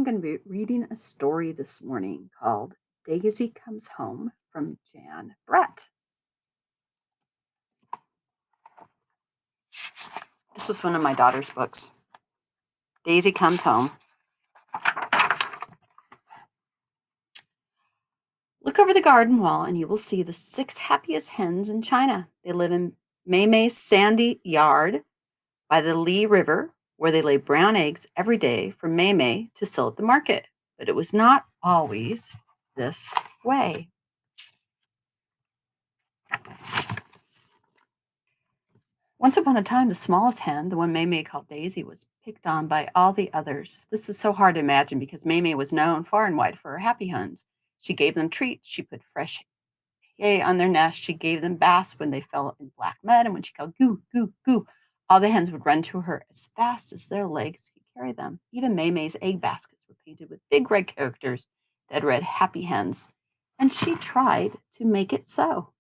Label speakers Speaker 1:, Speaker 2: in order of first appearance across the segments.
Speaker 1: I'm going to be reading a story this morning called Daisy Comes Home from Jan Brett. This was one of my daughter's books. Daisy Comes Home. Look over the garden wall and you will see the 6 happiest hens in China. They live in Mei Mei's sandy yard by the Li River, where they lay brown eggs every day for Mei Mei to sell at the market. But it was not always this way. Once upon a time, the smallest hen, the one Mei Mei called Daisy, was picked on by all the others. This is so hard to imagine because Mei Mei was known far and wide for her happy hens. She gave them treats. She put fresh hay on their nests. She gave them baths when they fell in black mud. And when she called goo, goo, goo, all the hens would run to her as fast as their legs could carry them. Even Mei Mei's egg baskets were painted with big red characters that read happy hens. And she tried to make it so.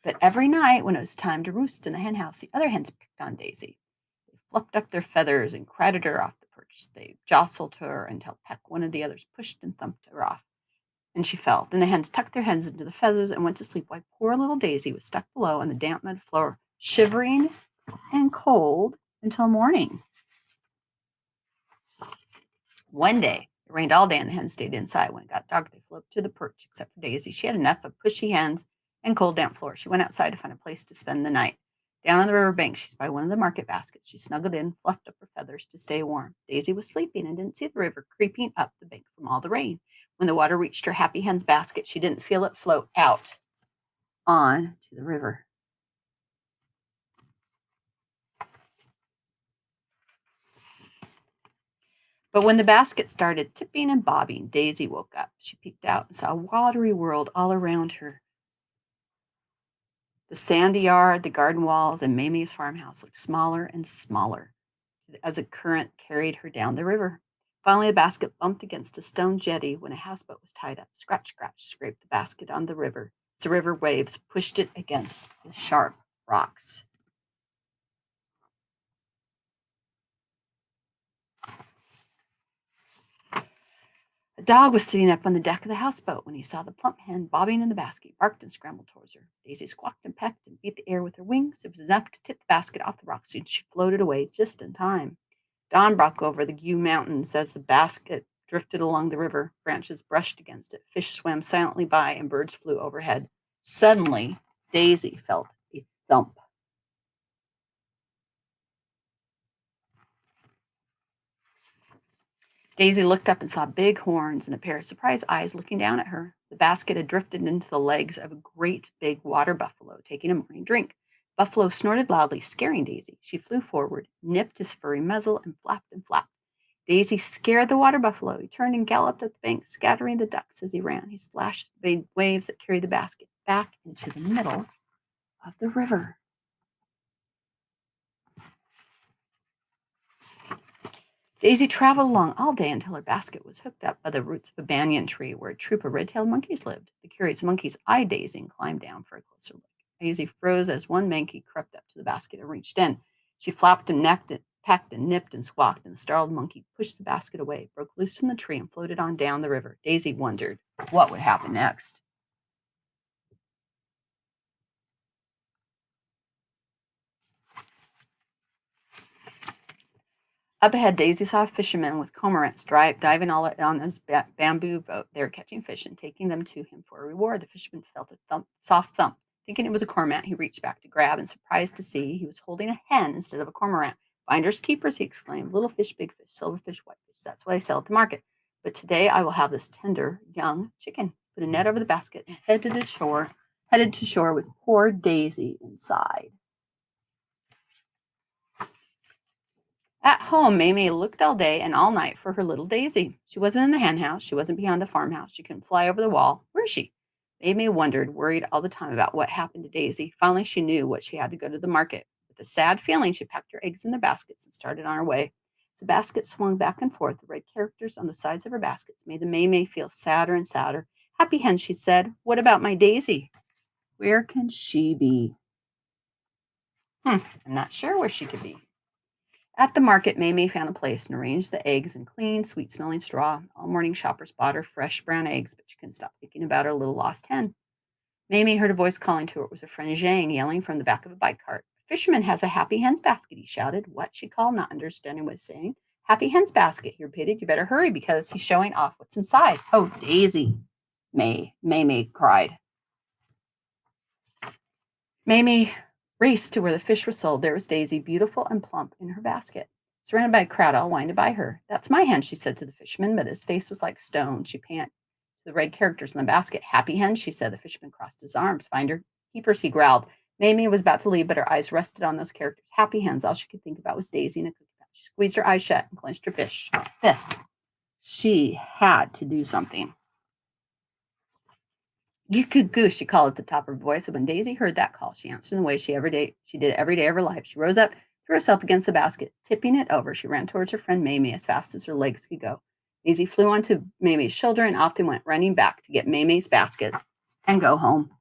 Speaker 1: But every night when it was time to roost in the henhouse, the other hens picked on Daisy. They fluffed up their feathers and crowded her off the perch. They jostled her until Peck, one of the others, pushed and thumped her off, and she fell. Then the hens tucked their heads into the feathers and went to sleep while poor little Daisy was stuck below on the damp mud floor, shivering and cold until morning. One day, it rained all day and the hens stayed inside. When it got dark, they flew up to the perch, except for Daisy. She had enough of pushy hens and cold, damp floor. She went outside to find a place to spend the night. Down on the river bank, she spied one of the market baskets. She snuggled in, fluffed up her feathers to stay warm. Daisy was sleeping and didn't see the river creeping up the bank from all the rain. When the water reached her happy hen's basket, she didn't feel it float out on to the river. But when the basket started tipping and bobbing, Daisy woke up. She peeked out and saw a watery world all around her. The sandy yard, the garden walls, and Mamie's farmhouse looked smaller and smaller as a current carried her down the river. Finally, the basket bumped against a stone jetty when a houseboat was tied up. Scratch, scratch, scraped the basket on the river as the river waves pushed it against the sharp rocks. A dog was sitting up on the deck of the houseboat when he saw the plump hen bobbing in the basket. He barked and scrambled towards her. Daisy squawked and pecked and beat the air with her wings. It was enough to tip the basket off the rocks, and she floated away just in time. Dawn broke over the Gu Mountains as the basket drifted along the river. Branches brushed against it. Fish swam silently by, and birds flew overhead. Suddenly, Daisy felt a thump. Daisy looked up and saw big horns and a pair of surprised eyes looking down at her. The basket had drifted into the legs of a great big water buffalo taking a morning drink. Buffalo snorted loudly, scaring Daisy. She flew forward, nipped his furry muzzle, and flapped and flapped. Daisy scared the water buffalo. He turned and galloped up the bank, scattering the ducks as he ran. He splashed the big waves that carried the basket back into the middle of the river. Daisy traveled along all day until her basket was hooked up by the roots of a banyan tree where a troop of red-tailed monkeys lived. The curious monkeys eyed Daisy and climbed down for a closer look. Daisy froze as one monkey crept up to the basket and reached in. She flapped and necked it, pecked and nipped and squawked, and the startled monkey pushed the basket away, broke loose from the tree, and floated on down the river. Daisy wondered what would happen next. Up ahead, Daisy saw a fisherman with cormorants diving all on his bamboo boat. They were catching fish and taking them to him for a reward. The fisherman felt a soft thump. Thinking it was a cormorant, he reached back to grab, and surprised to see he was holding a hen instead of a cormorant. Finders keepers, he exclaimed. Little fish, big fish, silverfish, whitefish. That's what I sell at the market. But today I will have this tender young chicken. Put a net over the basket and headed to shore with poor Daisy inside. At home, Mamie looked all day and all night for her little Daisy. She wasn't in the hen house. She wasn't behind the farmhouse. She couldn't fly over the wall. Where is she? Mamie wondered, worried all the time about what happened to Daisy. Finally, she knew what she had to go to the market. With a sad feeling, she packed her eggs in the baskets and started on her way. As the basket swung back and forth, the red characters on the sides of her baskets made the Mamie feel sadder and sadder. Happy hen, she said. What about my Daisy? Where can she be? I'm not sure where she could be. At the market, Mamie found a place and arranged the eggs in clean, sweet smelling straw. All morning shoppers bought her fresh brown eggs, but she couldn't stop thinking about her little lost hen. Mamie heard a voice calling to her. It was her friend Zhang yelling from the back of a bike cart. "A fisherman has a happy hens basket," he shouted. "What?" she called, not understanding what he was saying. "Happy hens basket," he repeated. "You better hurry because he's showing off what's inside." "Oh, Daisy," Mamie cried. Mamie raced to where the fish was sold. There was Daisy, beautiful and plump, in her basket, surrounded by a crowd all wanting to buy her. "That's my hen," she said to the fisherman, but his face was like stone. She panted to the red characters in the basket. "Happy hen," she said. The fisherman crossed his arms. "Finder, keepers," he growled. Mamie was about to leave, but her eyes rested on those characters. Happy hens. All she could think about was Daisy and a cookie pouch. She squeezed her eyes shut and clenched her fist. She had to do something. "Goo, she called at the top of her voice. And when Daisy heard that call, she answered in the way she did every day of her life. She rose up, threw herself against the basket, tipping it over. She ran towards her friend Mamie as fast as her legs could go. Daisy flew onto Mamie's shoulder, and off they went, running back to get Mamie's basket and go home.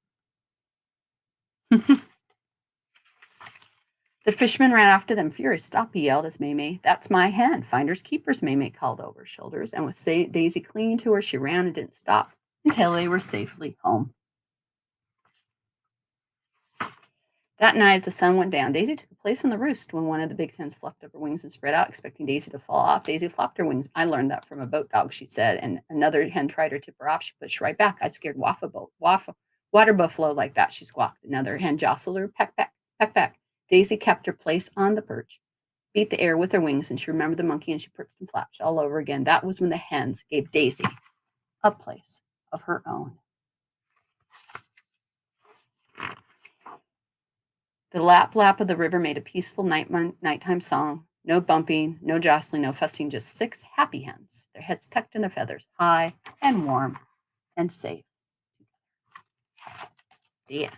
Speaker 1: The fisherman ran after them, furious. "Stop," he yelled as Mamie. "That's my hen. Finders keepers," Mamie called over her shoulders. And with Daisy clinging to her, she ran and didn't stop until they were safely home. That night, the sun went down. Daisy took a place on the roost when one of the big hens fluffed up her wings and spread out, expecting Daisy to fall off. Daisy flopped her wings. "I learned that from a boat dog," she said. And another hen tried to tip her off. She pushed right back. "I scared water buffalo like that," she squawked. Another hen jostled her. "Peck, peck, peck, peck." Daisy kept her place on the perch, beat the air with her wings, and she remembered the monkey and she perched and flapped all over again. That was when the hens gave Daisy a place of her own. The lap lap of the river made a peaceful nighttime song. No bumping, no jostling, no fussing, just six happy hens, their heads tucked in their feathers, high and warm and safe. The end.